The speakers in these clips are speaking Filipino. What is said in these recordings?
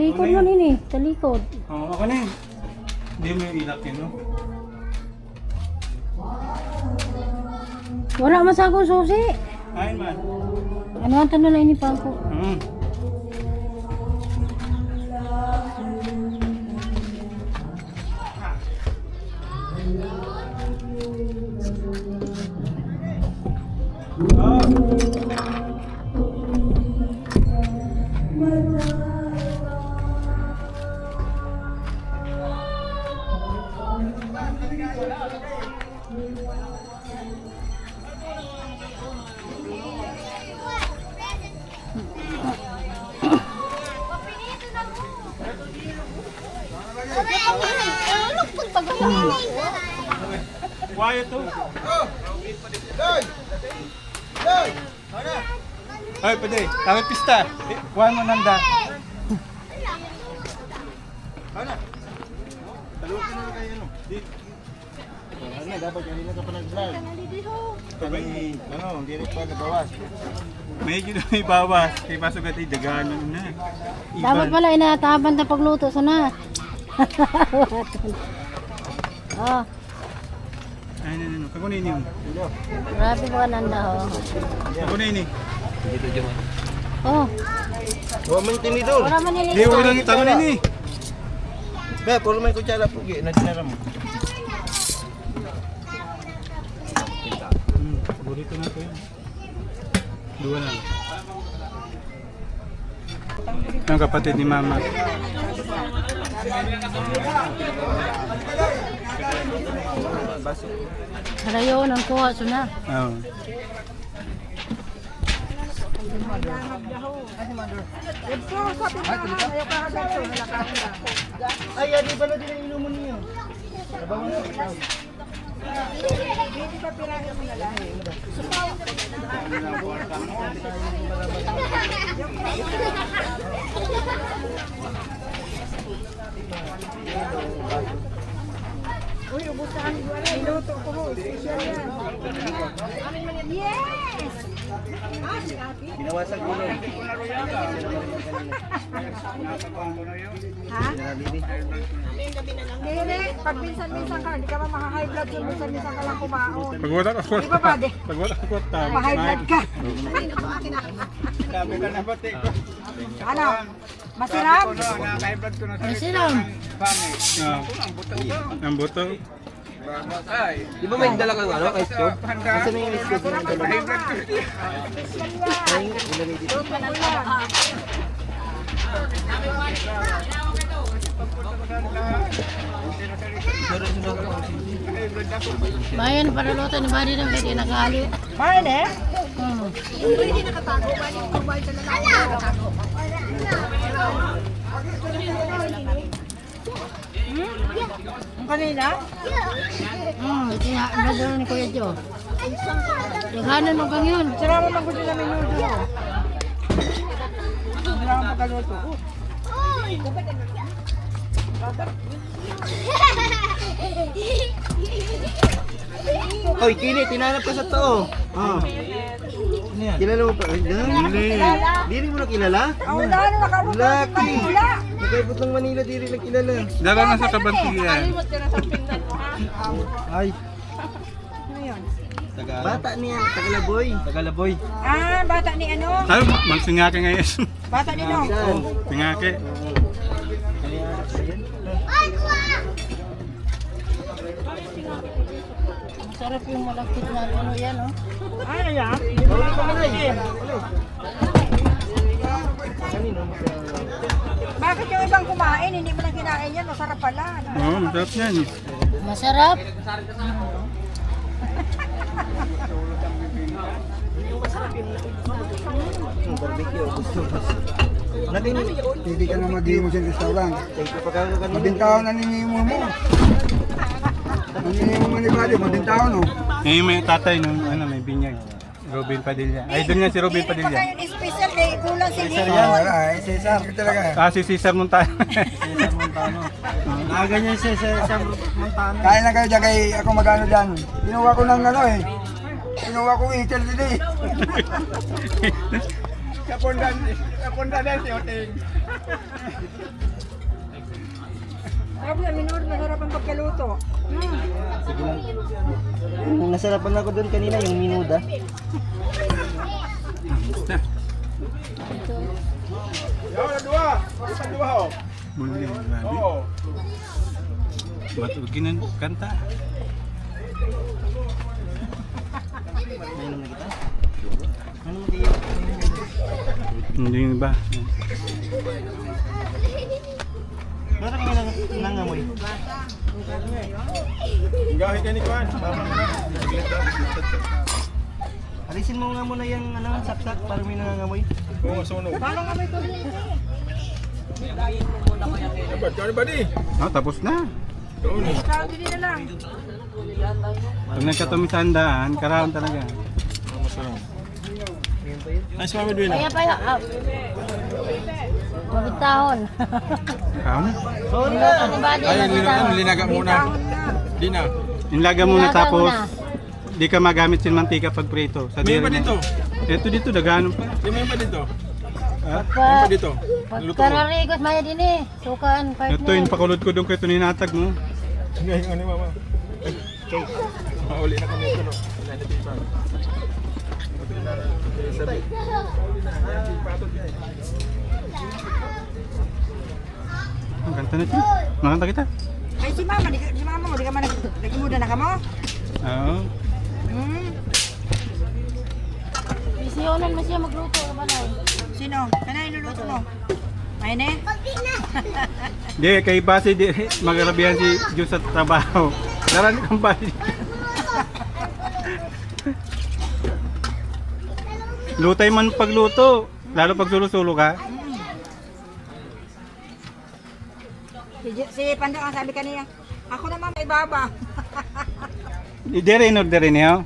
Talikod mo nini, talikod. Oo, ako na yun. Hindi mo yung ilak yun, no? Wala man sa akong susi. Ayun man. Ano ang tanong lang ini pa ako? Quiet to. Ay, pwede. Kami pista. Kuha mo nanda. Ano? Talukin na kayo, no? Ano, dapat kanina ka pa nag-vlog. Hindi rin pa nabawas. Medyo na may bawas. Kaya pasugat ay daganan na. Dapat pala inataban na pagluto sana. Oh, Ay, no. Kagunin yun. grabe ba nanda ho. Kagunin yun. Oh, Huwag man tinidor. wala man nini. Hindi, huwag lang itangan yun eh. Ba, puro may kutsara po. Nadinara mo. Paborito na ito yun. Dua lang. Ang kapatid ni Mama. Harayo nang kuha sana. Oo. Ay, di ba na din ang inuman niyo? Uy, ubusan. Minuto ko mo. Special yan. Yes! Binawasan ko nun. Ha? Hindi, pag minsan-minsan ka, hindi ka ba maka-high blood yun, minsan-minsan ka lang kumaon. Pagwatak ako. Di ba, Pade? Pagwatak ako. Ma-high blood ka. Sabi ka na pati ko. Ano? Masirap? Naka-blood ko na Ay siram. Ang buto. Di ba may dala kang ano? Ice cube? Kasi may ice cube na dala. Ay, ilagay dito. Bayan para luto ni Bari nang pwede nakahali. Main eh? Hmm. Ang kanina? Ito nga, ano daw ni Kuya Jo? Laganan mo kang yun. Sira mo lang gusto na minuto. Hindi lang pagkaluto. Oy, Kini, tinanap ka sa to. Oh. Kilala mo pa? Hindi mo na kilala? Ang wala na nakaroon. Lucky. Wala. Nakaibot ng Manila, di rin na kilala. Dala na sa kabantiyan. Ay, Ano yun? bata niya. Tagalaboy. Tagalaboy. Ah, bata ni ano? Sabi, magsingake ngayon. Bata ni no? Singake. Masarap yung malakit na ano yan, oh. Ano yan? Uli ka na rin. Bakit yung ibang kumain, hindi mo lang kinain yan? Masarap pala. Oo, masarap yan. Masarap. Barbecue. Gusto. Natin, Hindi ka na mag-iimo sa restaurant. take pa ka kanina. Mabintaw na ninimo mo. Ang ninimo mo ni Bali, mabintaw no. Eh, may tatay nung ano, may binyag. Robin Padilla. Ay, doon nga si Robin Hindi pa Padilla. kayo special day, kulang si Lino. Wala eh. Cesar. Talaga. Ah, si Cesar Montano. Ganyan siya sa Montana. Kain na kayo dyan kay ako magano dyan. Pinuha ko ng ano eh. Pinuha ko eater today. Kapundan si Oting. Sabi na, minor, masarap ang pagkaluto. Sige lang. Yung nasarapan ako doon kanina, yung minuda. Basta. Dua. Isa dua ho. Muli, grabe. Oo. Matuginan kanta. Nainom na kita? Ano mo kayo? Hindi ba? Meron ka nangangamoy. Gahi ka ni Kwan. Alisin mo nga muna yung saksak para may nangangamoy. Oo, sunog. Paano nga may tubig? Dapat, kani ba di? Oh, tapos na. Sabi din na lang. Pag nagkatumisandaan, karawan talaga. Ay, si Mami Duin. Kaya pa yun. Mabitahon. Kaon? Ay, linaga muna. Di na. Inlaga muna Nilaga tapos muna. di ka magamit sin mantika pag prito. Sa May dire pa na. dito. Ito dito dagano pa. Di may pa dito. Ha? May pa dito. Luto mo. Pagkararigos maya din eh. Sukan, partner. Ito yung pakulod ko doon kay ito ninatag mo. Ngayon, ano mama? Okay. Mauli na kami ito, no? Wala na dito. Sabi. Ang ganda na ito. Makanta kita. Ay, si mama mo, di ka man nagmuda na ka mo? Oo. Bisyonan mo siya magluto. Ano ba na? Sino? Kanay niluluto mo? Ay, ne? Di, kay base di magarabihan si Diyos sa trabaho. Laran kang base. Lutay man pagluto. Lalo pag sulo-sulo ka. Si Pando ang sabi kanina, ako naman may baba. Idere in order niyo.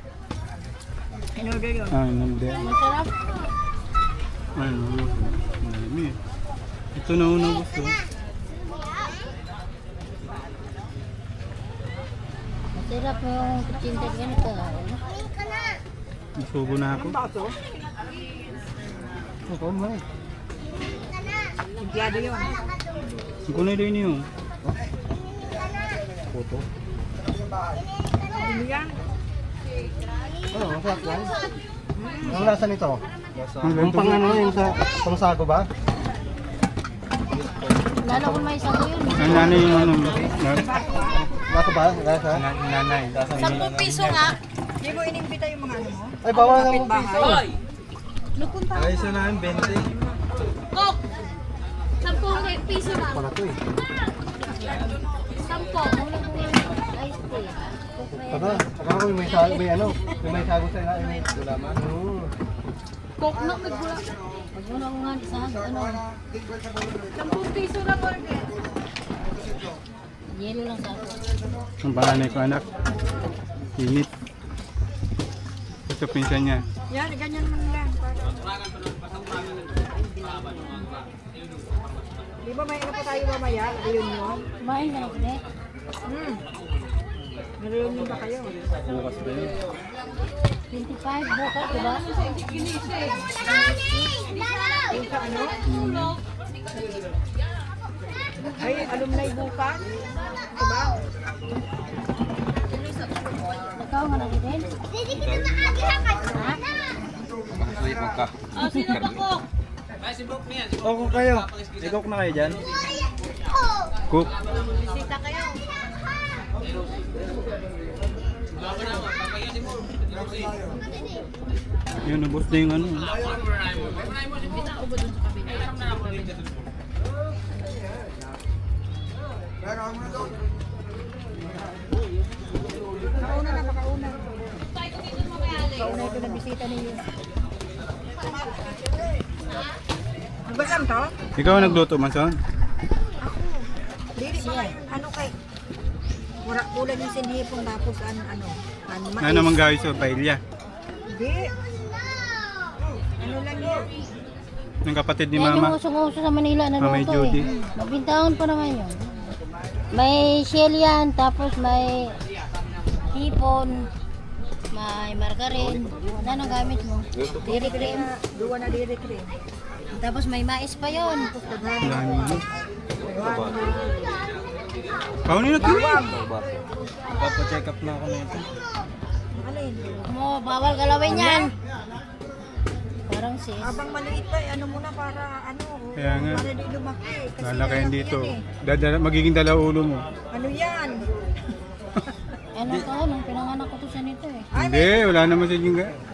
In-order yun. Ah, in order. Masarap. Ano? Marami. Ito na unang gusto. Masarap yung kuchinta ganito. Nasubo na ako. Baso? Ito mo. Sintiado yun. Ang kunay din niyo. Puto. Ano yan? Ano, masarap yan. Ang lasa nito? Ang Yung ganito. pang ano, yung sa pangsago ba? Lalo kung may sago yun. Ang nanay yung ano. Lasa ba? Lasa? Nanay. 10 piso nga. Di mo inimbita yung mga ano mo? Ay, bawal ng piso. Ay, isa na 20. Kok! 10 piso lang. Pala to eh. 10. Mula ko yung ice tea. Taba, akala ko may sago, may ano, may sago sa ilalim. May gulaman. Coke na may gula. Pag muna ko nga sa ano. 10 piso na burger. Yelo lang sa ako. Ang panganay ko anak. Init. Ito pinsan niya. Yan, ganyan naman lang. Di ba may ano pa tayo mamaya? Reunion? Kumain ka na ko eh. Reunion ba kayo? Bukas ba yun? 25 bukas, diba? Yung sa ano? Ay, alumni bukas? Diba? Ikaw nga na din. O kung kayo, ikok na kayo dyan. Cook. Yun, nabos na yung ano. Makauna na, makauna. Makauna ito na bisita ninyo. Ang basam to? Ikaw ang nagluto, Manson? Dili pa ano kay mura kulang yung sinhipon tapos ano mais. Ano naman gawin sa paella? Hindi. Ano lang yun? Ng kapatid ni Yan yung Mama. uso-uso sa Manila na May luto Judy. eh. Mabintaon pa naman yun. May shell yan, tapos may hipon. may margarine. Ano gamit mo? Dairy cream. Duwa na diri cream. Tapos may mais pa yon. Kaunin na kini. Papacheck up na ako na ito. Alin? Mo, bawal galawin yan. Parang sis. Abang maliit pa, ano muna para ano, Kaya nga. para di lumaki. Kasi Lalakayin malaki dito. yan eh. Magiging dalawa ulo mo. Ano yan? Ano to? Nung pinanganak ko to sa nito eh. Hindi, wala naman sa inyo.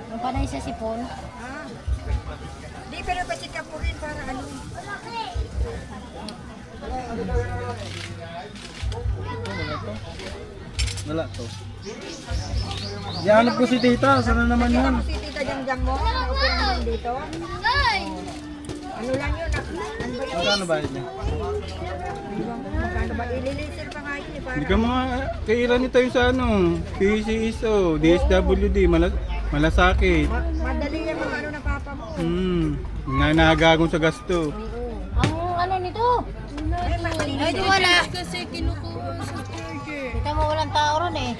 Nung panay sa sipon. Ah. Di, pero pa-check up mo rin para ano. Wala to. Yanap ko si tita, sana naman Kita yun. mo si Tita Jangjang mo, na-opera naman dito. Ano lang yun? Ano ba yun? Magkano bayad niya? Magkano ba? Ililisir pa nga yun eh. Para Hindi ka mga kailan nito yung sa ano, PCSO, DSWD, malasakit. madali yan mga ano na papa mo. Nga nagagong sa gasto. Ang ano nito? Ay, di wala. Kasi kinukuha sa charger. Kita mo walang tao ron eh.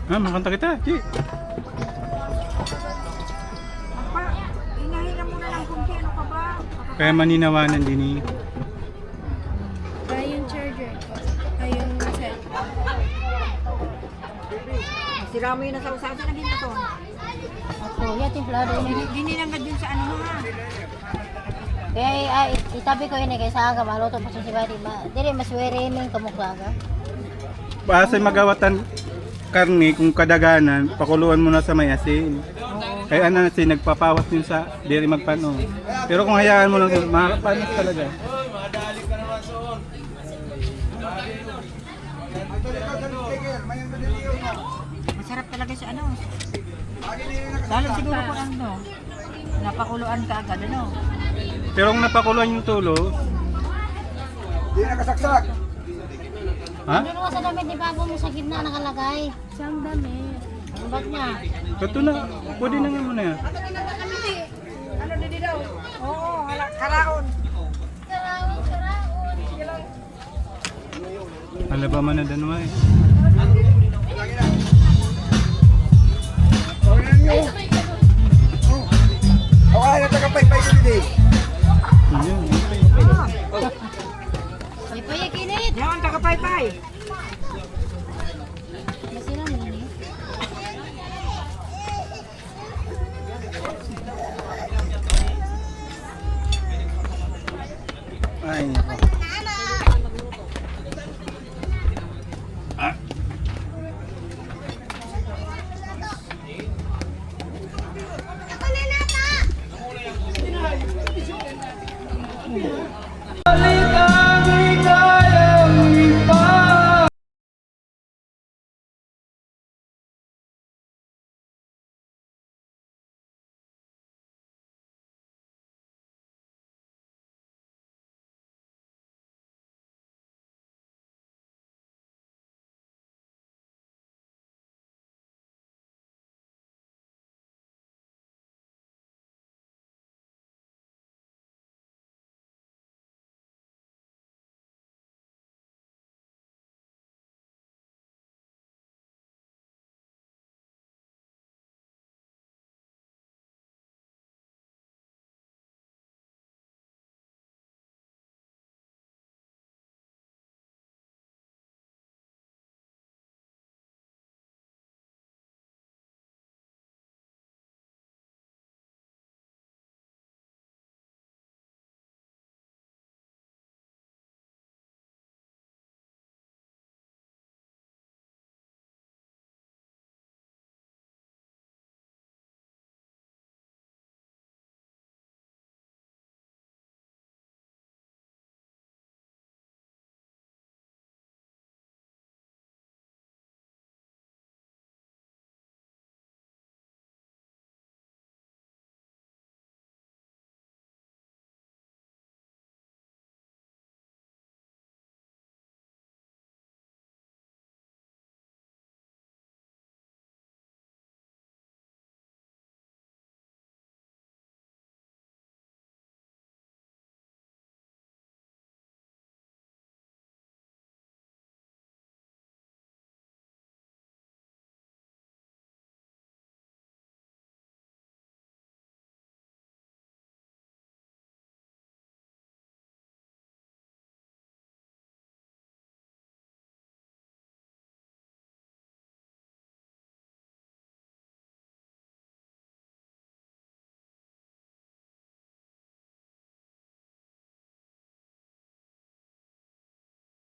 Makanta kita, Chi. Pa, hinahinga mo na lang kung ano ka ba? Kaya maninawanan din eh. Kaya yung charger ko. Ay, yung set. Sira mo yun na sa usasan, naging ito. Ako, yan timplado ini. Dininangad yun sa ano ha. Kaya ay, itabi ko ini kaysa aga maluto pa si Badi. Dili maswere min kamukha. Basta magawatan karne kung kadaganan, pakuluan mo na sa may asin. Kaya ano kasi nagpapawas yun sa diri magpano. Pero kung hayaan mo lang, makapanis talaga. Masarap talaga siya ano. Lalo siguro kung ano. Napakuluan ka agad ano. Pero kung napakuluan yung tulo, Di nakasaksak. ha? Ano nga sa damit ni Bago mo sa gitna nakalagay? Siyang damit. Ang bag niya. Ito na, pwede na nga muna yan. Ano didi daw? Oo, karaon. Ano ba man na danwa eh. Kawanan nyo. Awalan na tagapay-pay ko din. Ayun. Ay, payakinit. Yan, takapay-pay. Masira mo ni. Ay, nako.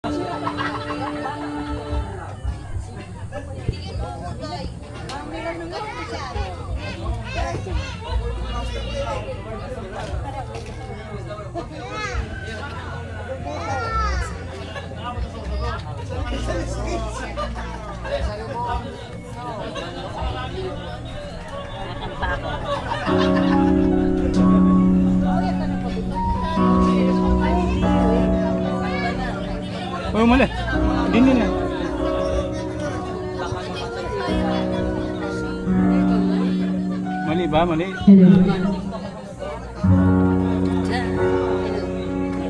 Natampa ako. Oh, mali. Dini na. Mali ba? Mali.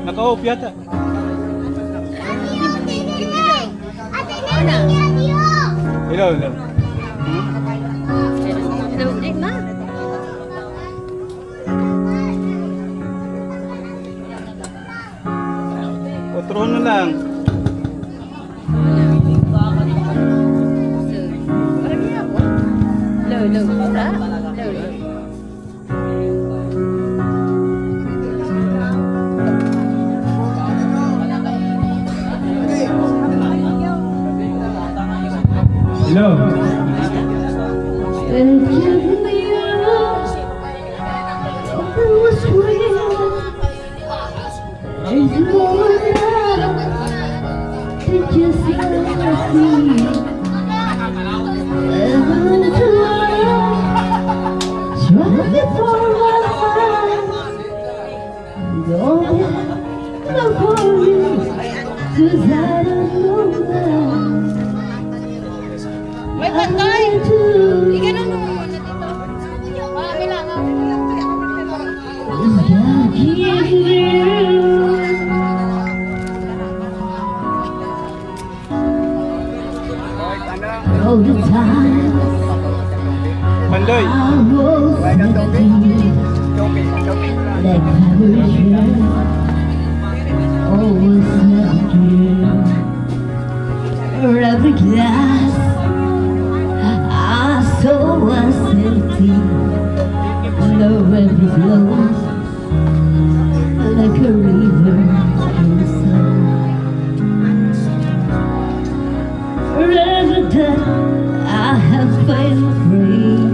Naka-off yata. Hello, hello. Hindi na. Otro na lang. Hello. May pantay! Iganon mo muna dito. Kailangan. All the time Pandoy. I was nothing like average. Always nothing. Every glass I saw was empty. Love every flows like a river in the sun. Rather than I have been free.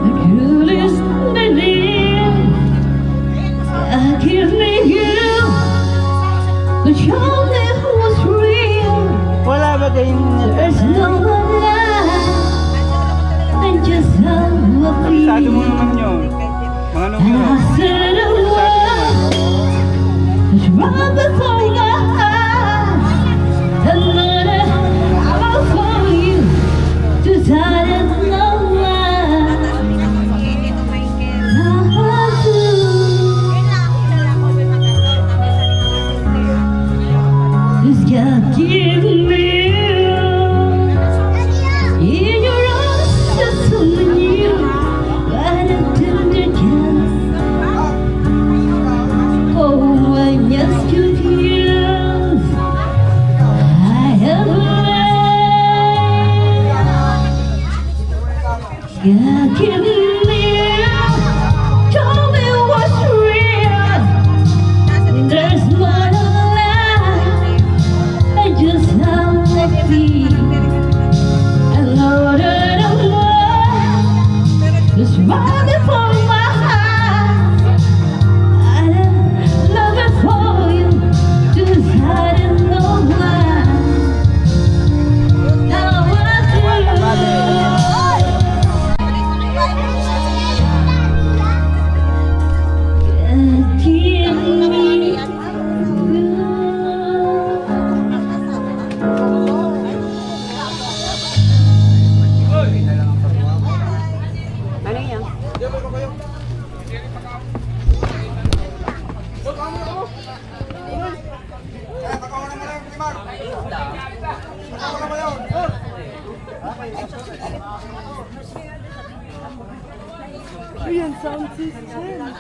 The coolest believe give me you, but you only was real. Wala ba kayong There's no one left than just how I kabisado mo feel. naman yun. Mga And numero. I said a word that's right before my eyes. Another hour for you to tie it no line. Now I do. This God give me in your arms just so new. Right up to the chance. Oh, I'm just confused. I have learned. God give me, told me what's real. There's more to life than just how I feel. And Lord, I don't know, it's right before my eyes. I love it for you, just hiding no line. Now what I do. Ayan, sound system.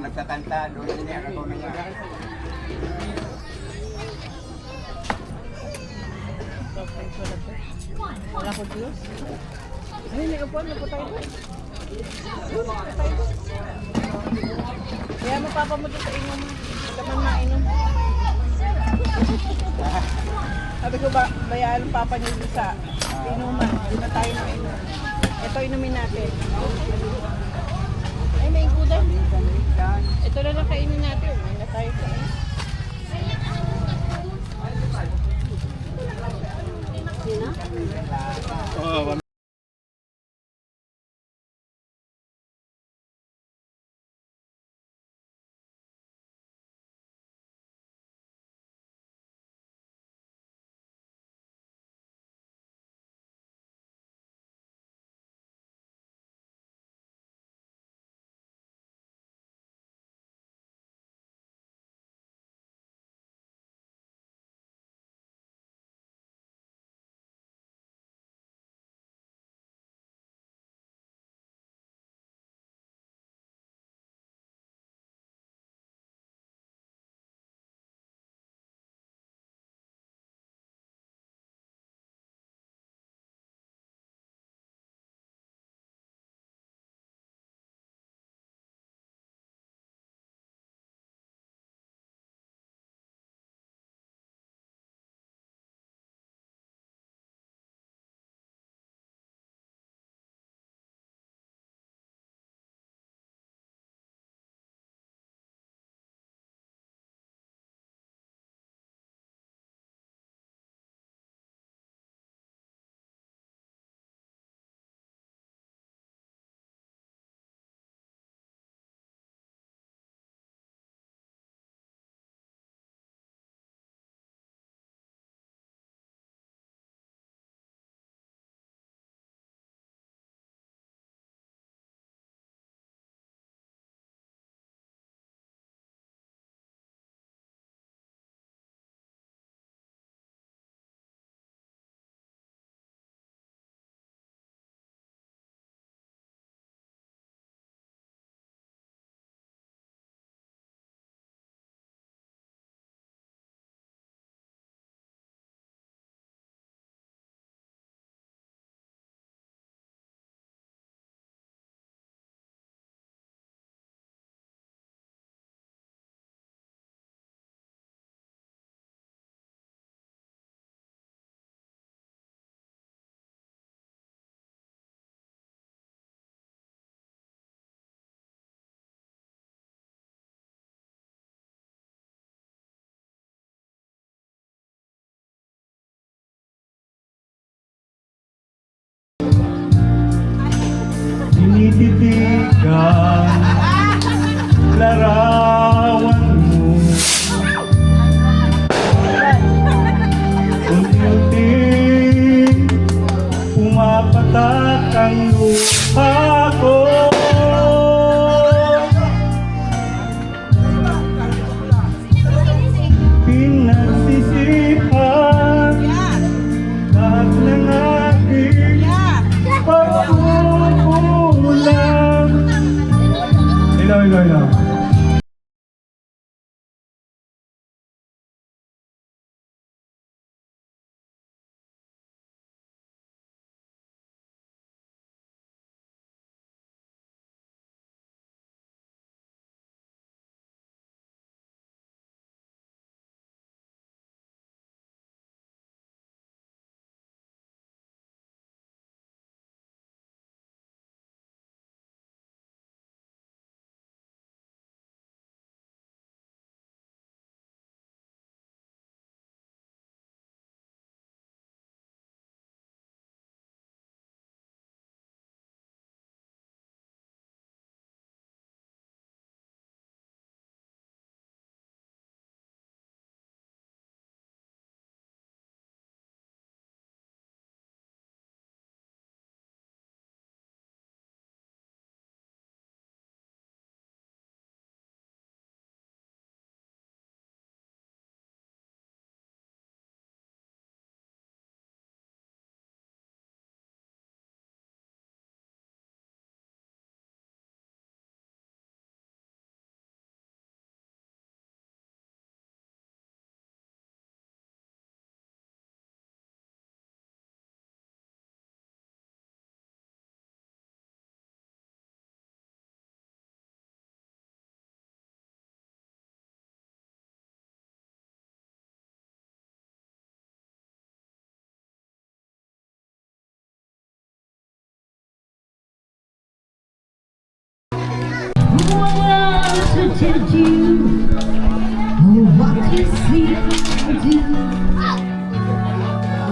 nagtatanta, doon niya, ako na niya. Wala ko Diyos. Ay, may upuan na po tayo. Kaya mapapamod sa inom. Kaman na inom. Sabi ko ba, bayaan ang papa niyo sa inuman. Doon na tayo na inom. Ito inumin natin. Ay, may ikudan. Ito na lang kainin natin. May na tayo sa Oo, tinititigan larawan mo. Unti-unti pumapatak ang luha ko. Pinagsisipan lahat ng aking pagkukulang. Hello. tell you what you see and do.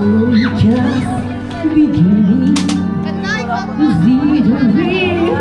Oh, you just beginning to see the real.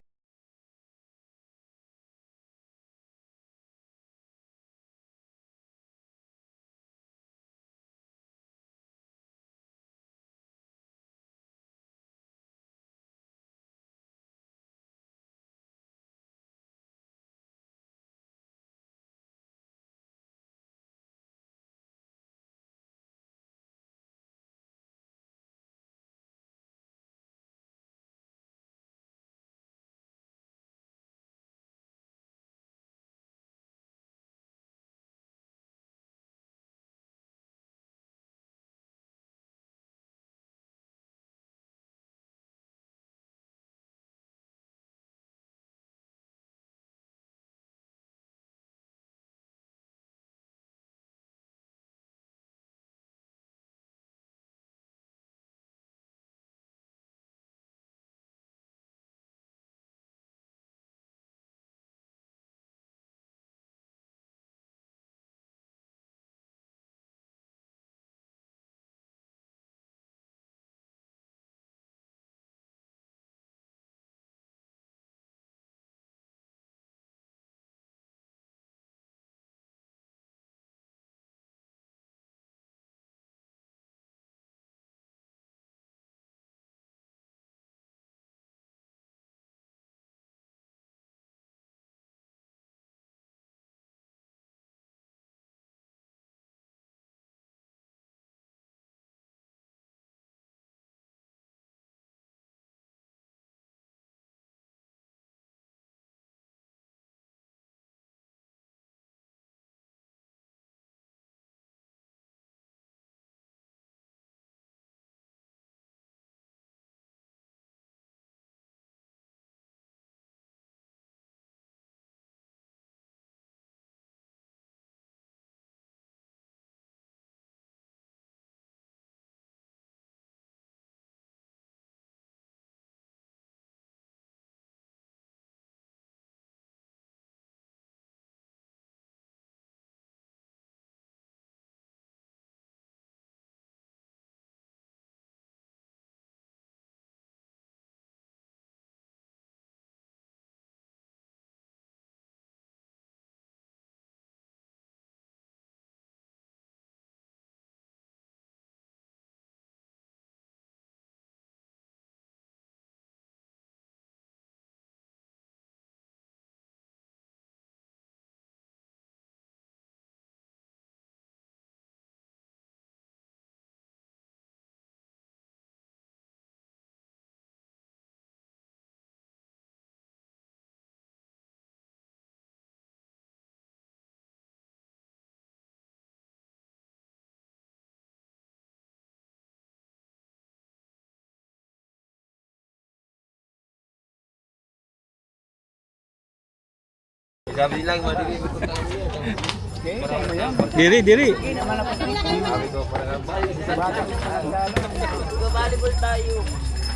Diri.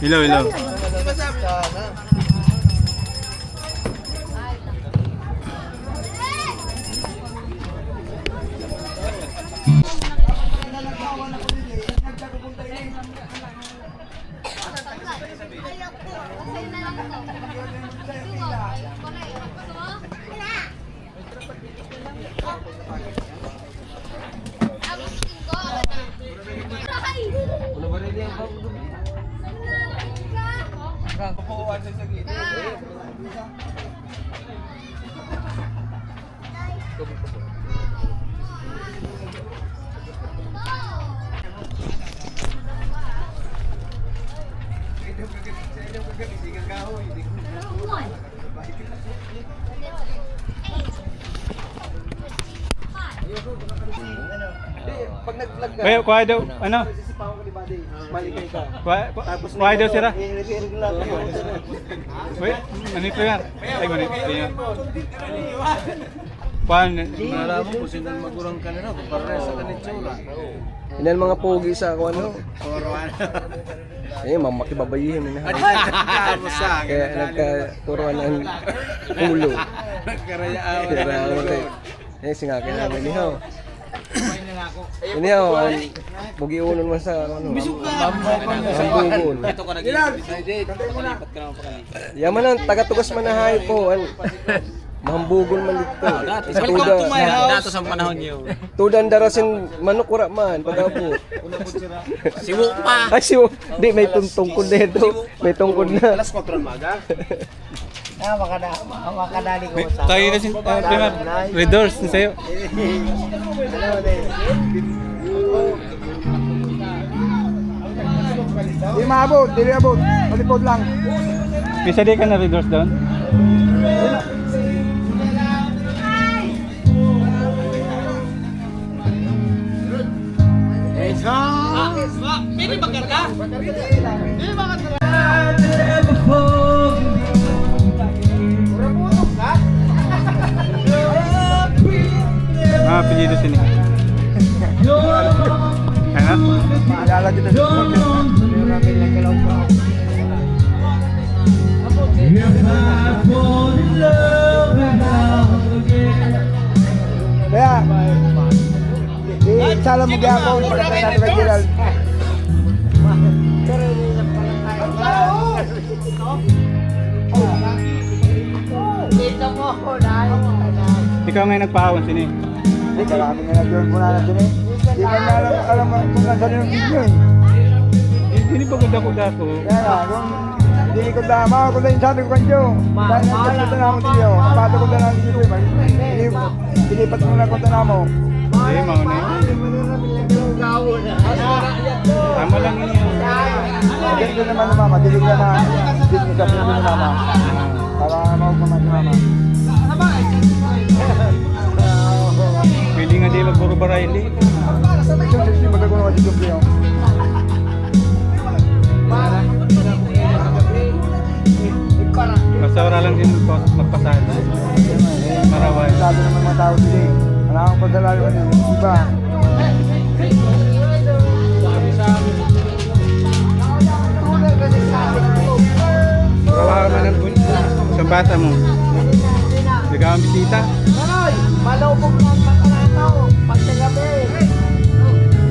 Hello. Kuha daw, ano? Kuha daw sila. Wait, manito yan. Ay, manito yan. Kuhaan. Nalaman mo, sinang magurang ka na, para sa kanitsura. Ilan mga pogi sa ako ano? Eh, mamakibabayihin na. Kaya nagkaturuan ng ulo. Eh, singakin namin niyo. Ini ho, bugi unon man sa ano. Bambugol. Yaman ang taga-tugas manahay po. Mahambugol man dito. Welcome to my house. Dato sa panahon niyo. Tudan darasin manok ura man pag-abot. Siwo pa. Ay siwo. Di may tungkod na ito. May tungkod na. Alas 4 ng maga. Makadali ko sa. Tayo na sin prima. Red doors na sa'yo. Di maabot, di abot. Malipod lang. Bisa di ka na red doors doon? Pili bakal ka? Apelyido sini. Ano? Maalala kita sa kaya, di salam mo kaya ako pagkatapos na Gerald. Ikaw ngayon nagpahawan sini. Hindi, karami nga nag-join po na natin eh. Di ba na alam kung nasan yung video eh. Hindi pa ganda ko. Kaya nga, kung hindi ko na, mga ko na yung sabi ko kanyo. Dahil nagkakita na ako tiyo. Pato ko na lang dito eh. Pilipat mo na konta na mo. Hindi, mauna yun. Tama lang yun. Ganito naman na mama, dilig na mama. Dilig na sabi na mama. Para maugpaman si mama. Pwede nga di magpuro barayli. Hindi mo nagkuno kasi dubli yun. Basta wala lang din magpasahan. Maraway. Sabi naman mga tao sila eh. Wala akong pagdalalo ano, iba. Kawawa man ang sa bata mo. Nagawang bisita. Malubog na ang patanataw. Pagkagabi.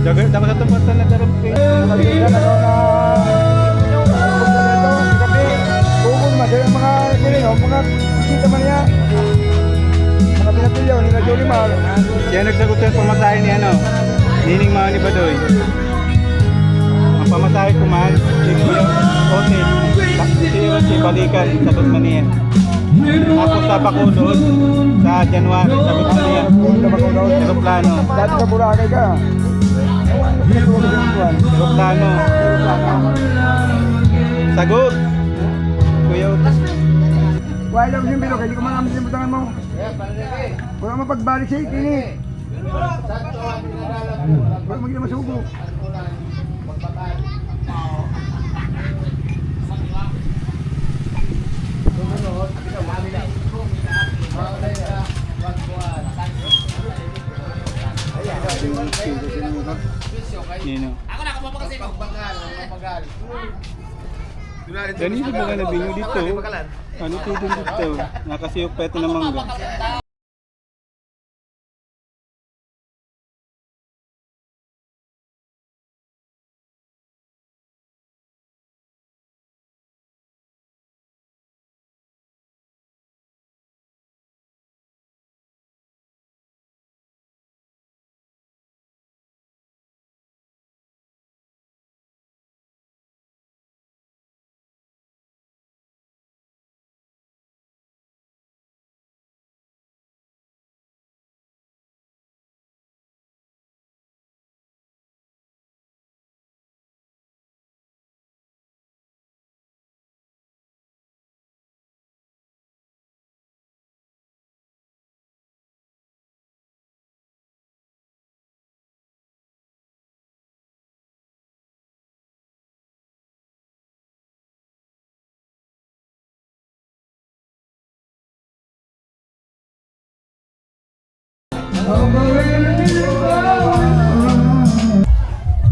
Dapat sa tempatan na darap kayo. Nakabigyan na daw na kami. Bukod naman sila mga piling, mga bisita man niya. Mga pinapilyaw nila Jolie Mar. Kaya nagsagot yung pamasahe ni ano, Nining Mani Badoy. Ang pamasahe ko man, si Kuya Otis, si Balikan, sagot man niya. Tapos sa Bacolod, sa January, sagot man niya. Aeroplano. Dati sa Boracay ka. Aeroplano. Sagot. Kuya Otis. Wala lang yung bilog, hindi ko man namin sinubutangan mo. Wala mo pagbalik siya, kini. Wala mo gina masugo. Yun o. Ganito ba ka nabinyo dito? Ano tito dito? Nakasiyok pa ito ng mangga.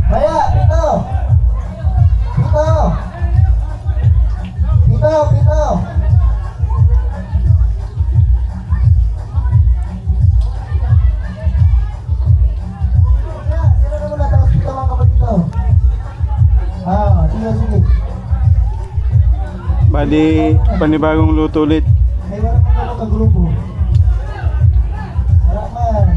Kaya, pito! Pito! Pito, pito! Bali, panibagong luto ulit. Ay, wala pa ako kagrupo. Wala man.